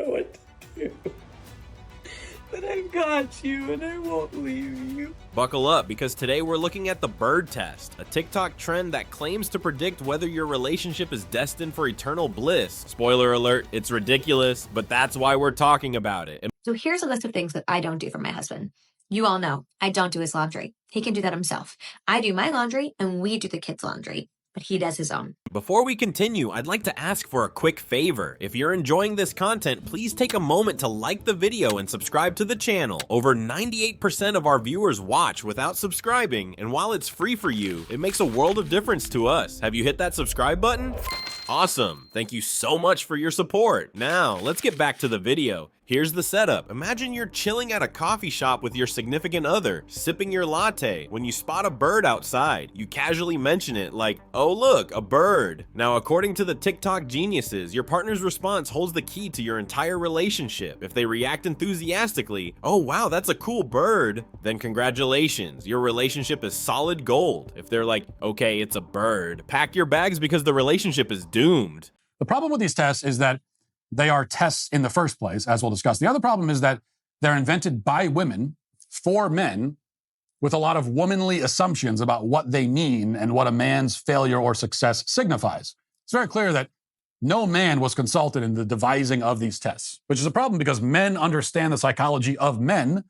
know what to do. But I've got you and I won't leave you. Buckle up, because today we're looking at the bird test, a TikTok trend that claims to predict whether your relationship is destined for eternal bliss. Spoiler alert, it's ridiculous, but that's why we're talking about it. So here's a list of things that I don't do for my husband. You all know I don't do his laundry. He can do that himself. I do my laundry and we do the kids' laundry, but he does his own. Before we continue, I'd like to ask for a quick favor. If you're enjoying this content, please take a moment to like the video and subscribe to the channel. Over 98% of our viewers watch without subscribing, and while it's free for you, it makes a world of difference to us. Have you hit that subscribe button? Awesome. Thank you so much for your support. Now, let's get back to the video. Here's the setup. Imagine you're chilling at a coffee shop with your significant other, sipping your latte, when you spot a bird outside. You casually mention it like, oh look, a bird. Now, according to the TikTok geniuses, your partner's response holds the key to your entire relationship. If they react enthusiastically, oh wow, that's a cool bird, then congratulations, your relationship is solid gold. If they're like, okay, it's a bird, pack your bags because the relationship is doomed. The problem with these tests is that they are tests in the first place, as we'll discuss. The other problem is that they're invented by women for men with a lot of womanly assumptions about what they mean and what a man's failure or success signifies. It's very clear that no man was consulted in the devising of these tests, which is a problem because men understand the psychology of men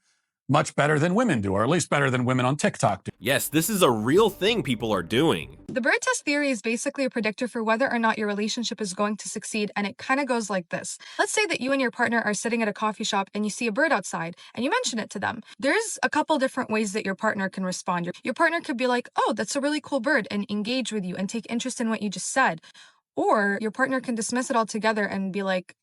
much better than women do, or at least better than women on TikTok do. Yes, this is a real thing people are doing. The bird test theory is basically a predictor for whether or not your relationship is going to succeed, and it kind of goes like this. Let's say that you and your partner are sitting at a coffee shop and you see a bird outside and you mention it to them. There's a couple different ways that your partner can respond. Your partner could be like, oh, that's a really cool bird, and engage with you and take interest in what you just said. Or your partner can dismiss it altogether and be like,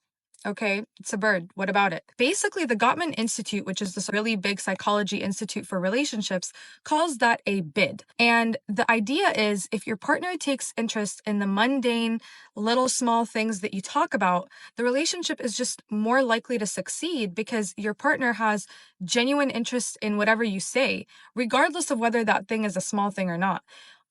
okay, it's a bird. What about it? Basically, the Gottman Institute, which is this really big psychology institute for relationships, calls that a bid. And the idea is if your partner takes interest in the mundane, little small things that you talk about, the relationship is just more likely to succeed because your partner has genuine interest in whatever you say, regardless of whether that thing is a small thing or not.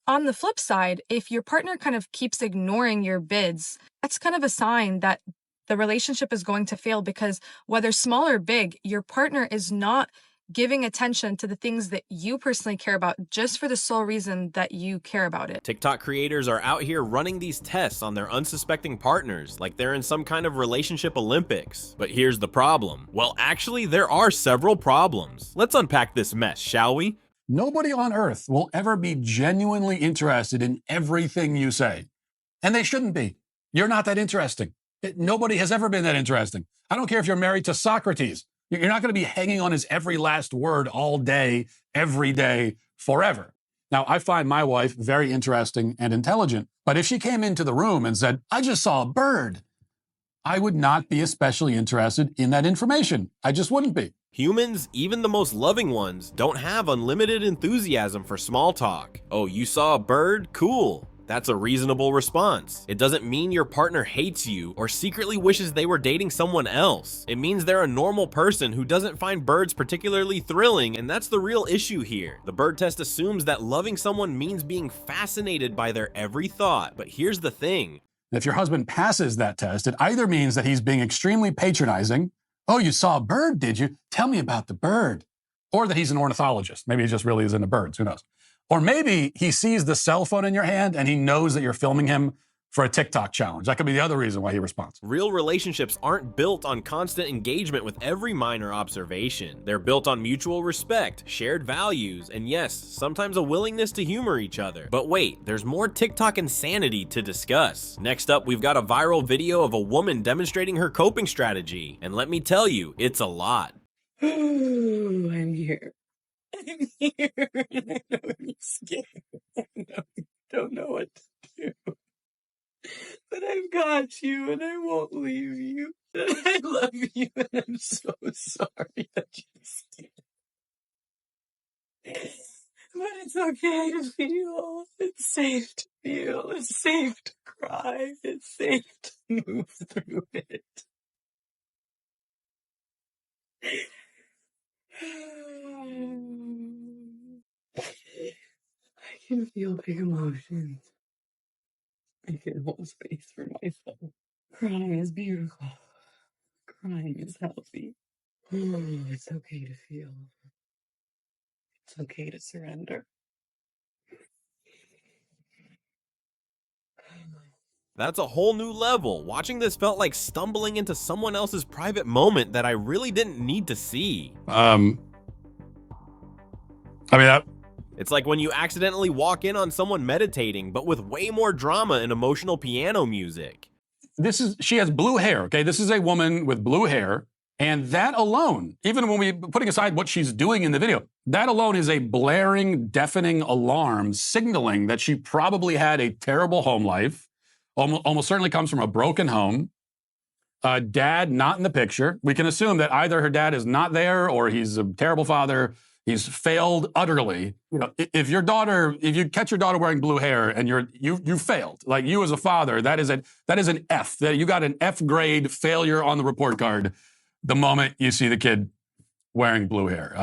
On the flip side, if your partner kind of keeps ignoring your bids, that's kind of a sign that the relationship is going to fail because whether small or big, your partner is not giving attention to the things that you personally care about just for the sole reason that you care about it. TikTok creators are out here running these tests on their unsuspecting partners like they're in some kind of relationship Olympics. But here's the problem. Well, actually, there are several problems. Let's unpack this mess, shall we? Nobody on earth will ever be genuinely interested in everything you say. And they shouldn't be. You're not that interesting. Nobody has ever been that interesting. I don't care if you're married to Socrates. You're not going to be hanging on his every last word all day, every day, forever. Now, I find my wife very interesting and intelligent, but if she came into the room and said, I just saw a bird, I would not be especially interested in that information. I just wouldn't be. Humans, even the most loving ones, don't have unlimited enthusiasm for small talk. Oh, you saw a bird? Cool. That's a reasonable response. It doesn't mean your partner hates you or secretly wishes they were dating someone else. It means they're a normal person who doesn't find birds particularly thrilling, and that's the real issue here. The bird test assumes that loving someone means being fascinated by their every thought. But here's the thing. If your husband passes that test, it either means that he's being extremely patronizing. Oh, you saw a bird, did you? Tell me about the bird. Or that he's an ornithologist. Maybe he just really is into birds. Who knows? Or maybe he sees the cell phone in your hand and he knows that you're filming him for a TikTok challenge. That could be the other reason why he responds. Real relationships aren't built on constant engagement with every minor observation. They're built on mutual respect, shared values, and yes, sometimes a willingness to humor each other. But wait, there's more TikTok insanity to discuss. Next up, we've got a viral video of a woman demonstrating her coping strategy. And let me tell you, it's a lot. I'm here. I'm here. And I know you're scared. I know you don't know what to do. But I've got you and I won't leave you. I love you and I'm so sorry that you're scared. But it's okay to feel. It's safe to feel. It's safe to cry. It's safe to move through it. I can feel big emotions. I can hold space for myself. Crying is beautiful. Crying is healthy. It's okay to feel. It's okay to surrender. That's a whole new level. Watching this felt like stumbling into someone else's private moment that I really didn't need to see. It's like when you accidentally walk in on someone meditating, but with way more drama and emotional piano music. She has blue hair, okay? This is a woman with blue hair. And that alone, even when we putting aside what she's doing in the video, that alone is a blaring, deafening alarm signaling that she probably had a terrible home life, almost certainly comes from a broken home. Dad not in the picture. We can assume that either her dad is not there or he's a terrible father. He's failed utterly. You know, if you catch your daughter wearing blue hair and you failed, like you as a father, that is an F. That you got an F grade failure on the report card the moment you see the kid wearing blue hair.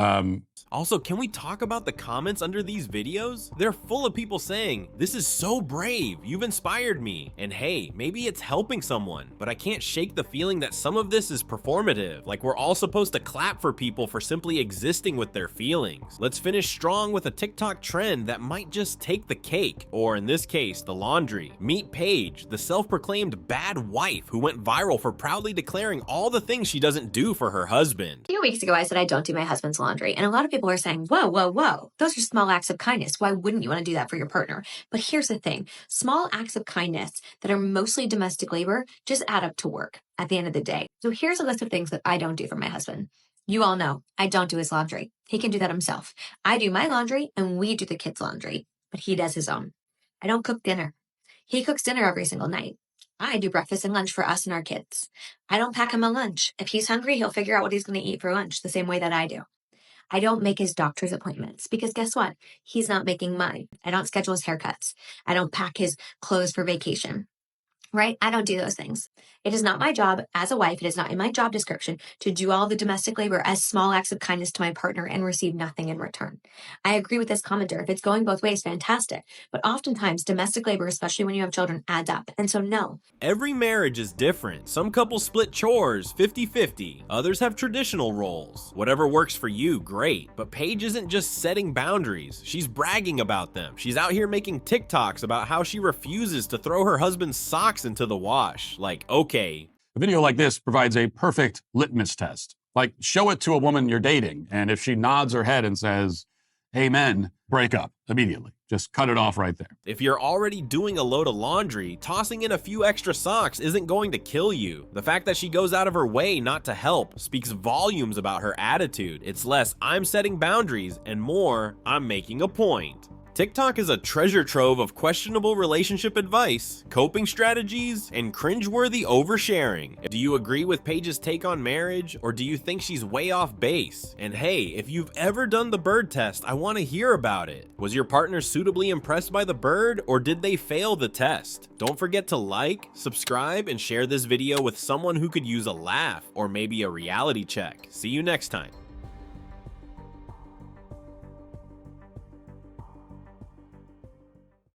Also, can we talk about the comments under these videos? They're full of people saying, "This is so brave, you've inspired me." And hey, maybe it's helping someone, but I can't shake the feeling that some of this is performative, like we're all supposed to clap for people for simply existing with their feelings. Let's finish strong with a TikTok trend that might just take the cake, or in this case, the laundry. Meet Paige, the self-proclaimed bad wife who went viral for proudly declaring all the things she doesn't do for her husband. A few weeks ago, I said I don't do my husband's laundry, and a lot of people are saying, whoa, whoa, whoa, those are small acts of kindness. Why wouldn't you want to do that for your partner? But here's the thing. Small acts of kindness that are mostly domestic labor just add up to work at the end of the day. So here's a list of things that I don't do for my husband. You all know I don't do his laundry. He can do that himself. I do my laundry and we do the kids' laundry, but he does his own. I don't cook dinner. He cooks dinner every single night. I do breakfast and lunch for us and our kids. I don't pack him a lunch. If he's hungry, he'll figure out what he's going to eat for lunch the same way that I do. I don't make his doctor's appointments because guess what? He's not making mine. I don't schedule his haircuts. I don't pack his clothes for vacation, right? I don't do those things. It is not my job as a wife. It is not in my job description to do all the domestic labor as small acts of kindness to my partner and receive nothing in return. I agree with this commenter. If it's going both ways, fantastic. But oftentimes domestic labor, especially when you have children, adds up. And so no. Every marriage is different. Some couples split chores 50-50. Others have traditional roles. Whatever works for you, great. But Paige isn't just setting boundaries. She's bragging about them. She's out here making TikToks about how she refuses to throw her husband's socks into the wash. Like, okay. A video like this provides a perfect litmus test. Like, show it to a woman you're dating, and if she nods her head and says, amen, break up immediately. Just cut it off right there. If you're already doing a load of laundry, tossing in a few extra socks isn't going to kill you. The fact that she goes out of her way not to help speaks volumes about her attitude. It's less, I'm setting boundaries, and more, I'm making a point. TikTok is a treasure trove of questionable relationship advice, coping strategies, and cringeworthy oversharing. Do you agree with Paige's take on marriage, or do you think she's way off base? And hey, if you've ever done the bird test, I want to hear about it. Was your partner suitably impressed by the bird, or did they fail the test? Don't forget to like, subscribe, and share this video with someone who could use a laugh, or maybe a reality check. See you next time.